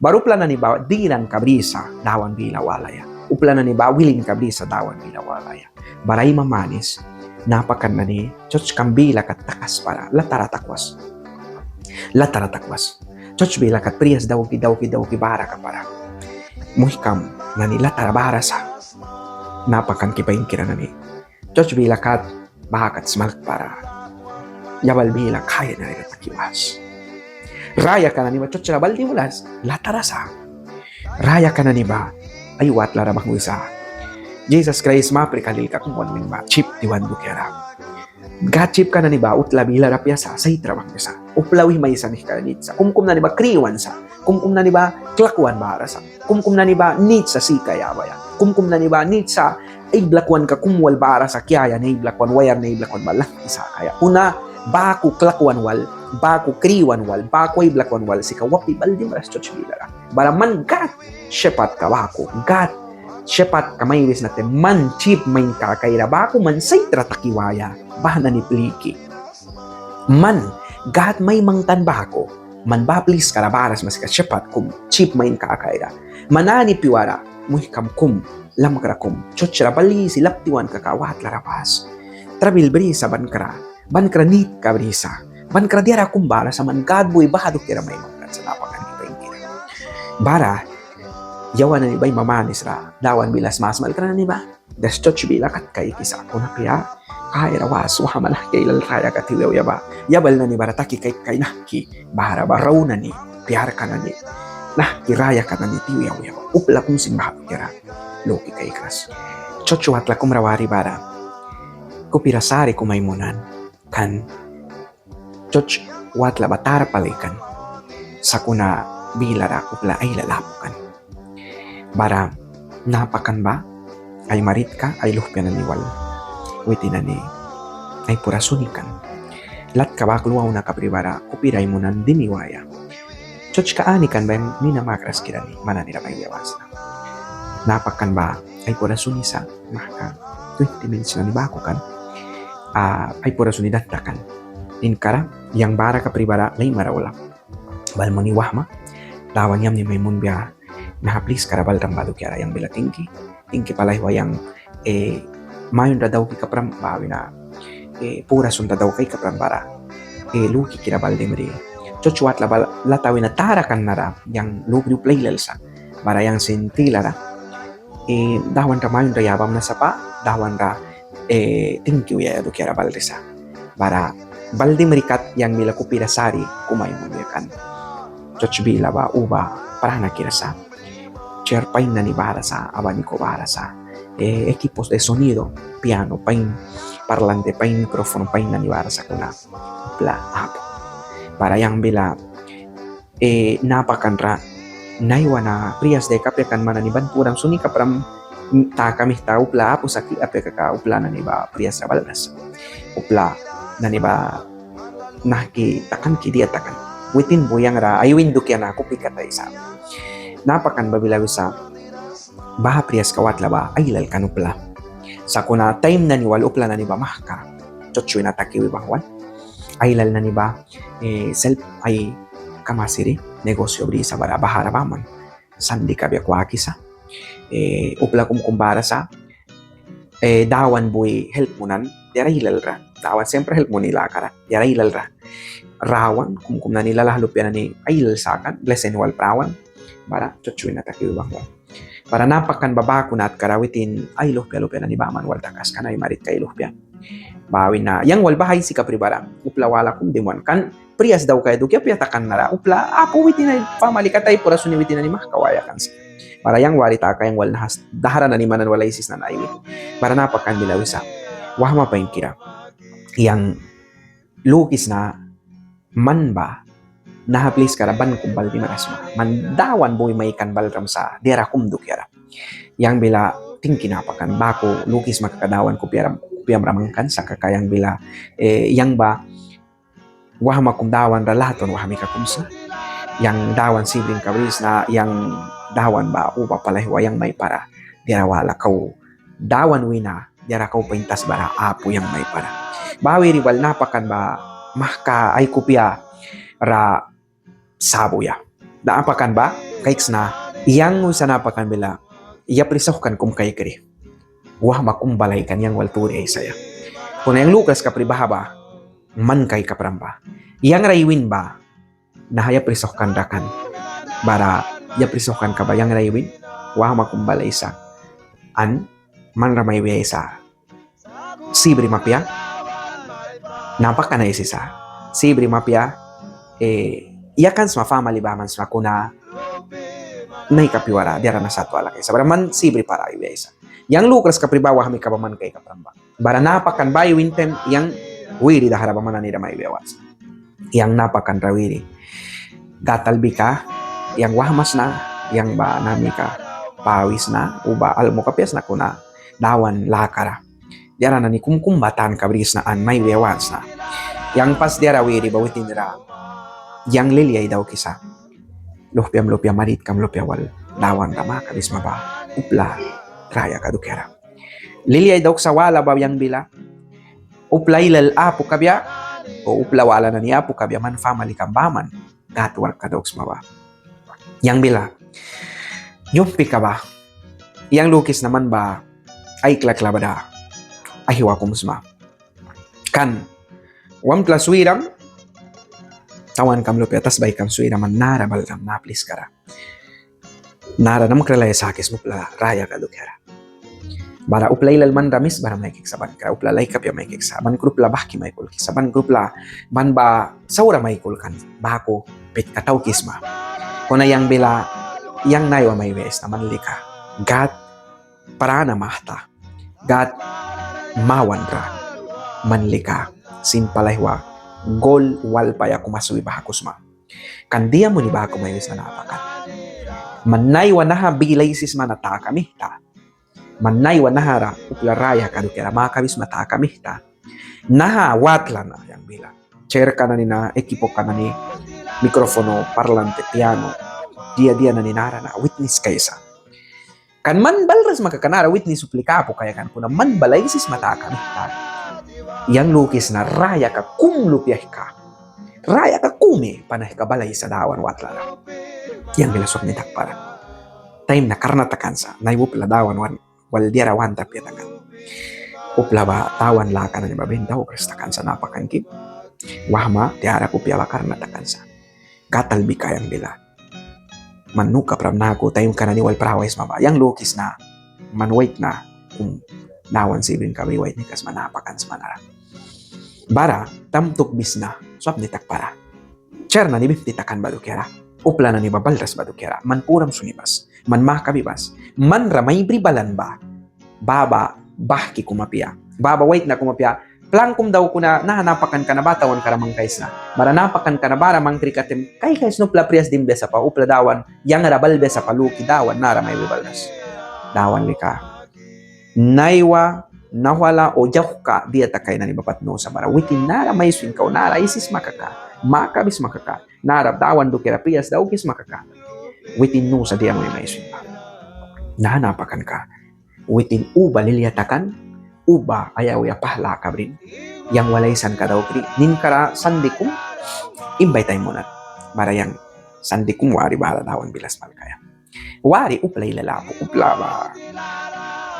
Barupla na ni ba diran kabrisa dawan bila walaya. Upla na ni ba willing kabrisa dawan bila walaya. Baray mamanis napakan na ni choch kambila kat takas para lataratakwas. Choch bila kat priyas daw ki bara ka para. Muhikam na ni latara sa napakan kipain kira na ni. Choch bila kat bahakat smalk para. Yabal bila kaya na rin takiwas. Raya ka na ni ba? Choch labal di mulas. Latarasa. Raya ka na ni ba? Ay wat larabak mo isa. Jesus Christ maprikalil ka kung min ba? Chip diwan bukera. Gachip ka na ni ba? Utla bila rapyasa. Say trabak mo isa. Uplawi may isa ni karanit sa. Kumkum na ni ba? Kriwan sa. Kumkum na ni ba? Klakwan bara sa. Kumkum na ni ba? Nit sa sikayabaya. Kumkum na ni ba? Nit sa. Ay blakwan ka kumwal bara sa kiyaya na blakwan. Wayar na blakwan ba? Lang isa kaya. Una, baku klakwan wal. Baku kriwan wal, baku ay blakwan wal, si kawapi baldi maras choch bilara. Balaman gat, shepat ka baku, gat, shepat ka may wis natin, man chip may kakaira, baku man say tratakiwaya, bahana ni pliki. Man, gat may mangtan baku, man ba please karabaras mas ka shepat kum, chip may kakaira. Manani piwara, muhikam kum, lamkara kum, choch rabali silap tiwan kakawat larapas. Trabil brisa bankara nit ka brisa. Man kradiara kumbara sa man gadboy bahado kira may mangkat sa napakan ni Pengkira. Bara, yawan na ni ba'y mamanis ra, dawan bilas masmal ka na ni ba? Das choch bila kat kay kisa ko na kaya, kaya rawas, wahamalah kay lalraya katilaw yaba. Yabal na ni barataki kay naki, bahara baraw na ni, piyar ka na ni, kiraya ka na ni tiyaw yaba. Upla kung simbahado kira, loki kay kras. Choch watla kumrawari bara, kupirasari kumaymunan, kan, choch watla batara palikan sa kuna bilara upla ay lalapukan. Bara napakan ba ay marit ka ay luhpya na niwal. Witi na ni ay purasunikan. Lat ka ba kluwaw na kapribara kupiray mo nan dimiwaya. Choch kaani kan ba yung minamakras kira ni mananira may yawas na. Napakan ba ay purasunisa maka 20 minutes na ni bako kan ay purasunidantakan. Inkara, yang bara ka pribara lay marawala. Bal mo ni wahma, lawan yam ni Maymun biya, nahaplis karabal rambado kiara yang bila tingki palay wayang mayon ra daw ki kapram bawi na pura sunta daw kay kapram bara. Luki kirabal de meri. Chochuat latawi na tarakan nara yang lugri play lalsa. Bara yang sintilara. Dawan ra mayon ra yabam na sapa, dawan ra tingki uya do kirabal risa. Bara baldi merikat yang bila kupirasari kumay mo kan. Choch bila ba uba para nakirasa. Chairpain na ni barasa, abanico barasa. Equipos de sonido, piano, pain, parlante, pain, micrófono, pain na ni barasa kuna. Bla, apo. Para yang bila napakanra naiwa na priyas de kapyakan mananiban purang suni kapram ta kami tau pla apo sakit apeka upla na ni ba priyas sa baldas. Upla na ni ba naki takan ki dia takan witin boyang ra ayuin dukya na ako pikatay sa napakan babilaw sa baha priyas kawat laba ailal kanupla sa kuna time na ni wal upla na ni ba mahka chochoy na takiwi bahwan ailal na ni ba self ay kamasiri negosyo bri sa bara bahara baman sandi kabya kwakisa upla kumkumbara sa dawan boy help munan dera hilal ra dawan siyempre help mo nila kara dera hilal ra rawan kumkum na nila lahalop yan ni ailal sakan lesen wal prawan bara chochoy na takiwi bahwan para napakan babako na at karawitin ay lupya na ni baman wal takas kanay marit kay lupya bawin na yang wal bahay si kapribara upla wala kum dimuan kan priyas daw kay dukya piyatakan na ra upla apo witin ay pamalikatay pura suni witin na ni mahkawaya kan para yang wali taka yang wal nahas dahara na ni manan wala isis na naiwit para napakan bilaw isa wahma pa yung kira yang lukis na man ba nahaplis karaban kumbal di marasma mandawan boy may kanbal ram sa dera kumduk yara yang bila tingki napakan bako lukis makakadawan ko piyam ramangkan sa kakayang bila yang ba wahama kumdawan ralaton wahami kakumsa yang dawan sibling kabris na yang dawan ba upa palahwa yang may para dera wala kau dawan wina dera kau paintas bara apo yang may para bawi riwal napakan ba mahka ay kupya ra sabuya. Naapakan ba? Kaiks na, iyang sa napakan bila, iya prisahukan kum kay kri. Wah makumbalay kan yang walturi ay saya. Kung yang Lucas ka pribahaba, man kay kapramba. Iyang raywin ba, nahaya prisahukan rakan. Bara, iya prisahukan ka ba yang raywin? Wah makumbalay sa. An, man ramay sa. Sibri mapya, napak ka na isisa. Sibri mapya, iya kan sama family ba man sama kuna nay kapiwara diara na satu ala kaysa bara man sibri para iwesa yang Lucas kapribawa hami kabaman kay kapramba bara napakan bayi wintem yang wiri dahara baman ni ramay bewas yang napakan rawiri gatal bika yang wahmas na yang ba nami ka pawis na uba almo kapias na kuna dawan lakara diara na ni kumkumbatan kabris na an may bewas na yang pas diara wiri bawitin dira yang liliay daw kisa lupiam marit kam lupia wal dawan rama kabis maba upla raya kadukera liliay daw sa wala ba yang bila upla ilal apu kabya o upla wala na ni apu kabya man family kambaman gatwar kadoks maba yang bila yumpi ka ba yang lukis naman ba ay klaklabada ahiwa kumusma kan wam klaswiram tawan kam lupi atas baik kam suira man nara balram na please kara nara nam kralay sakis mupla raya kadukera bara uplay lalman ramis bara may kiksaban kara upla lay kapya may kiksaban grupla bahki may kul kisaban grupla ban ba saura may kul kan bako pit kataw kisma kuna yang bila yang naywa may wes naman lika gat parana mahta gat mawanra manlika sin palaywa gol wal paya kumasuwi bahakusma. Kandiya mo ni bako may wis na napakan. Manay wanaha bilaysis manata kami ta. Manay wanahara uplaraya kadukera makabis mata kami ta. Naha watla na yang bila. Chair ka na ni na ekipo ka na ni mikrofono, parlante, piano. Dia na ni nara na witness kaysa. Kan man balras makakanara witness suplikapo kaya kan kuna man balaysis mata kami ta. Yang lukis na raya ka kum lupyah ka. Raya ka kume panah ka balay sa dawan watlala. Yang bilasok ni takpara. Time na karnatakan sa naibupla dawan wal diara wanta piatakan. Upla ba tawan laka na ni babindaw kristakan sa napakan kip. Wahma tiara ko piyala karnatakan sa. Katalbi ka yang bila. Manuka pram na ako time ka na ni wal prawais maba. Yang lukis na manwait na dawan sibin kami wait ni kas manapakan sa manara. Bara tamtuk bisna swap ni takpara. Cer na ni bintitakan badukera. Upla na ni babaldas badukera. Man puram sunibas. Man makabibas. Man ramay bribalan ba. Baba bahki kumapia. Baba wait na kumapia. Plangkum daw ko na nahanapakan ka na batawan karamang kais na. Bara napakan ka na bara mang krikatim. Kay kais no plaprias din besa pa. Upla dawan. Yang rabal besa pa luki dawan. Nara may bibaldas. Dawan lika. Naiwa nawala o jauhka dia takay na ni bapat no sa bara witin nara may swing ka nara isis makaka makabis makaka nara dawan do kera prias daw kis makaka witin no sa dia may swing pa nahanapakan ka witin uba liliatakan uba ayaw ya pahla kabrin yang walaysan ka daw kri nin kara sandikum imbay tayo muna bara yang sandikum wari bala dawan bilas malkaya wari uplay lalapo upla ba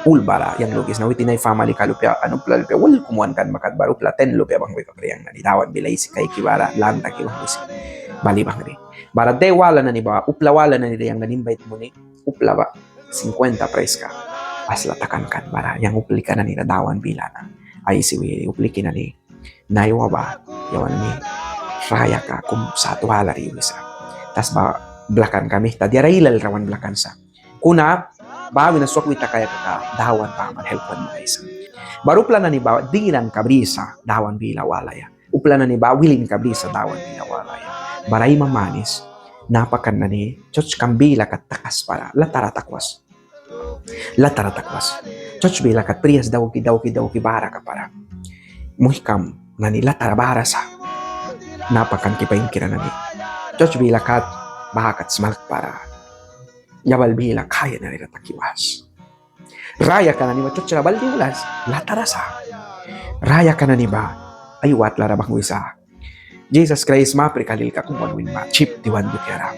ulbara yang logis na witinay family kalupya ano pla lupya wal kumuan kan makat baru pla 10 lupya bang wika priyang na ditawan bilay si kay kiwara lanta kiwang wisi bali bang ri bara de wala na ni ba upla wala na ni yang nanimbayt mo ni upla ba 50 price ka asla takan kan bara yang upli ka na ni dawan bila na ay si wiri upli na ni naiwa ba yawan ni raya ka kum satu hala ri wisa tas ba blakan kami tadi railal rawan blakan sa kuna bawi na swak wita kaya ka dawan pa man helpon mo isa. Baru plana ni ba dinan kabrisa dawan bila walaya. Uplana ni ba willing kabrisa dawan bila walaya. Baray mamanis napakan na ni choch kambila kat takas para lataratakwas. Lataratakwas. Choch bila kat prias daw ki bara ka para. Muhikam na ni latarabara sa. Napakan ki paingkira na ni. Choch bila kat bahakat smalk para. Yabal bila kaya na rin takiwas. Raya ka na ni ba? Chochra baldi ulas. Latarasa. Raya ka na ni ba? Ayuat larabang wisa. Jesus Christ maprikalil ka kung wanwin ma. Chip diwan dukera.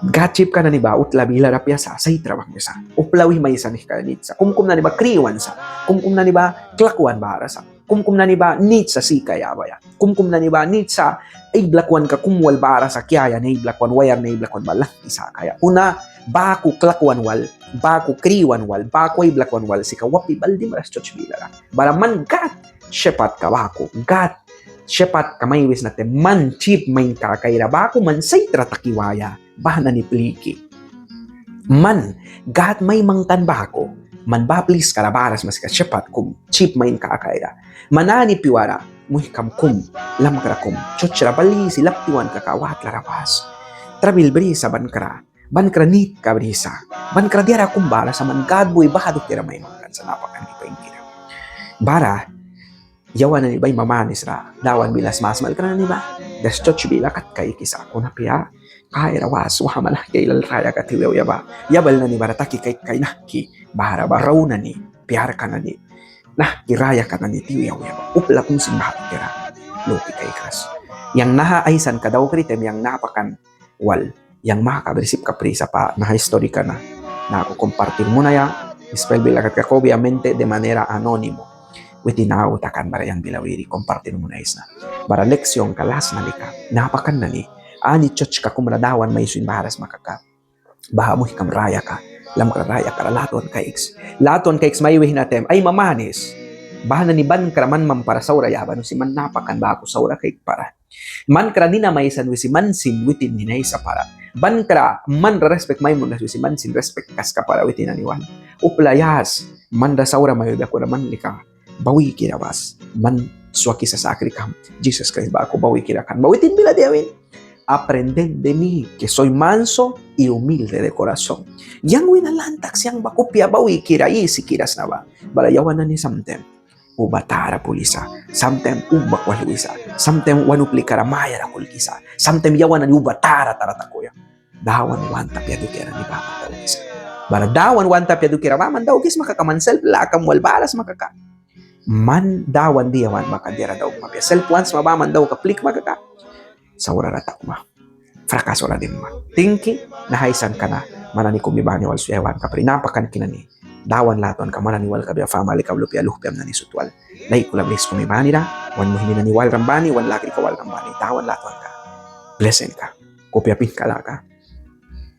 Gachip ka na ni ba, utla bila rapya sa trabang sa. Uplawi may sa ni kanit sa. Kumkum na ni ba kriwan sa. Kumkum na ni ba klakwan bahara sa. Kumkum na ni ba nit sa sikaya baya. Kumkum na ni ba nit sa iblakwan ka kumwal bahara sa kiyaya na iblakwan wayar na iblakwan malang isa kaya. Una, baku klakwan wal, baku kriwan wal, baku iblakwan wal si kawapi baldi maras choch bila. Baraman gat, shepat ka baku, gat, shepat kamay wis natin man chip main kakaira baku man say tratakiwaya. Bahana ni pliki. Man, gat may mangtan bako, man ba please karabaras mas kasyapat kum, chip main kakaya. Manani piwara, muhikam kum, lam kara kum, chochra bali silap tiwan kakawat larapas. Trabil brisa ban kara nit ka brisa, ban kara diara kumbara sa man gadboy bahadok tira may mangkan sa napakan ni paingkira. Bara, yawan na ni ba'y mamanis ra, dawan bilas masmal ka na ni ba? Das choch bila kat kay kisa ko na piya. Kaya rawas, wahamala kay lalraya ka tiwew yaba. Yabal na ni barataki kay naki, bahara baraw na ni, piyar ka na ni. Nah, kiraya ka na ni tiwew yaba. Upla kung simbahat kira, loki kay kas. Yang nahaaysan ka daw kritem, yang napakan wal, yang makakaberisip ka prisa pa, naha-history ka na. Na ako kompartir mo na ya, spell bila ka obviamente de manera anonimo. Witinawutakan bara yang bilawiri, kompartir mo na isna. Bara leksyon kalas na lika, napakan na ni. Ani choch ka kumradawan may suin baharas makaka. Baha mo hikam raya ka. Lam ka raya ka laton kaiks. Laton kaiks may wihin natem ay mamanis. Baha na ni ban kraman mampara saura yaban si man napakan ba ako saura kaik para. Man kra dina may san si man sin witin ni sa para. Ban kra man respect may mo na si man sin respect kas ka para witin aniwan. Uplayas man da saura may ba ko man lika. Bawi kirawas. Man suwaki sa sakri kam. Jesus Christ ba ako bawi kirakan. Bawitin bila diawin. Aprended de mí, que soy manso y humilde de corazón. Yang winalantak siyang bakupya bawi kirai si kiras na ba. Balayawan na ni samtem. Ubatara pulisa. Samtem ubakwaluisa. Samtem wanuplikara maya na kulkisa. Samtem yawan na ni ubatara taratakuya. Dawan wanta piadukira ni Bama daw kisa. Bala dawan wanta piadukira Bama daw kis makakamansel lakam walbalas makaka. Man dawan diyawan makadira daw mapya. Self once mabaman daw kaplik makaka. Sa uraratak ma. Fracaso na din ma. Tingki, nahaisan ka na. Manani kumibani wal suyawan ka. Prinapakan kinani. Dawan laton ka mananiwal ka biya famali ka lupya luhpyam na ni sutwal. Lai kulablis kumibani na. Wan mo hindi na niwal rambani. Wan laki ka wal rambani. Dawan laton ka. Blessing ka. Kupyapin ka la ka.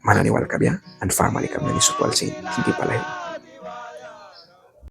Mananiwal ka biya. And family ka na ni sutwal sin. Sige pala yun.